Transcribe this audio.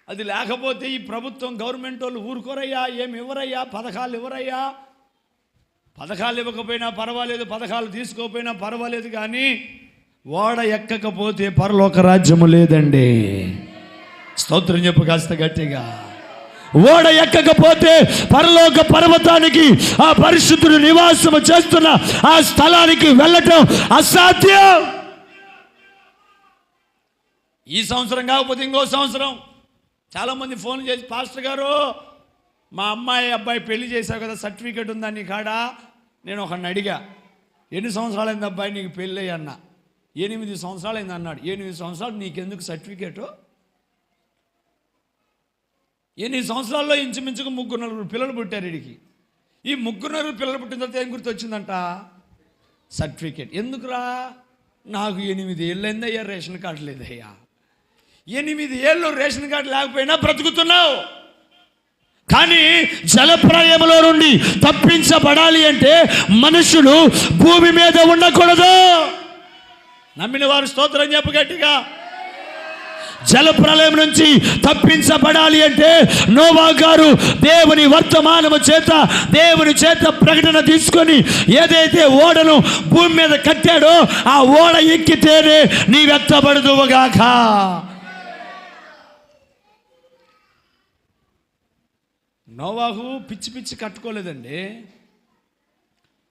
అది లేకపోతే ఈ ప్రభుత్వం గవర్నమెంట్ వాళ్ళు ఊరుకోరయ్యా, ఏమి ఇవ్వరయ్యా, పథకాలు ఇవ్వరయ్యా. పథకాలు ఇవ్వకపోయినా పర్వాలేదు, పథకాలు తీసుకోకపోయినా పర్వాలేదు, కానీ ఓడ ఎక్కకపోతే పరలోక రాజ్యము లేదండి. స్తోత్రం చెప్పు కాస్త గట్టిగా. ఓడ ఎక్కకపోతే పరలోక పర్వతానికి, ఆ పరిశుద్ధుడు నివాసము చేస్తున్న ఆ స్థలానికి వెళ్ళటం అసాధ్యం. ఈ సంవత్సరం కాకపోతే ఇంకో సంవత్సరం. చాలామంది ఫోన్ చేసి, పాస్టర్ గారు మా అమ్మాయి అబ్బాయి పెళ్లి చేశావు కదా, సర్టిఫికేట్ ఉందా నీ కాడా? నేను ఒకడిని అడిగా, ఎన్ని సంవత్సరాలైంది అబ్బాయి నీకు పెళ్ళి అన్నా. 8 సంవత్సరాలైంది అన్నాడు. 8 సంవత్సరాలు నీకెందుకు సర్టిఫికేటు? 8 సంవత్సరాల్లో ఇంచుమించుకు 3-4 పిల్లలు పుట్టారు వీడికి. ఈ 3-4 పిల్లలు పుట్టిన తర్వాత ఏం గుర్తొచ్చిందంట? సర్టిఫికేట్. ఎందుకురా? నాకు 8 ఏళ్ళైందయ్యా, రేషన్ కార్డు లేదయ్యా. 8 ఏళ్ళు రేషన్ కార్డు లేకపోయినా బ్రతుకుతున్నావు. కానీ జలప్రలయంలో నుండి తప్పించబడాలి అంటే మనుషులు భూమి మీద ఉండకూడదు. నమ్మిన వారు స్తోత్రం చెప్పు గట్టిగా. జలప్రలయం నుంచి తప్పించబడాలి అంటే నోవా గారు దేవుని వర్తమానము చేత, దేవుని చేత ప్రకటన తీసుకొని ఏదైతే ఓడను భూమి మీద కట్టాడో ఆ ఓడ ఎక్కితేనే నీవెత్తబడుదువుగాక. నోవాహు పిచ్చి పిచ్చి కట్టుకోలేదండి.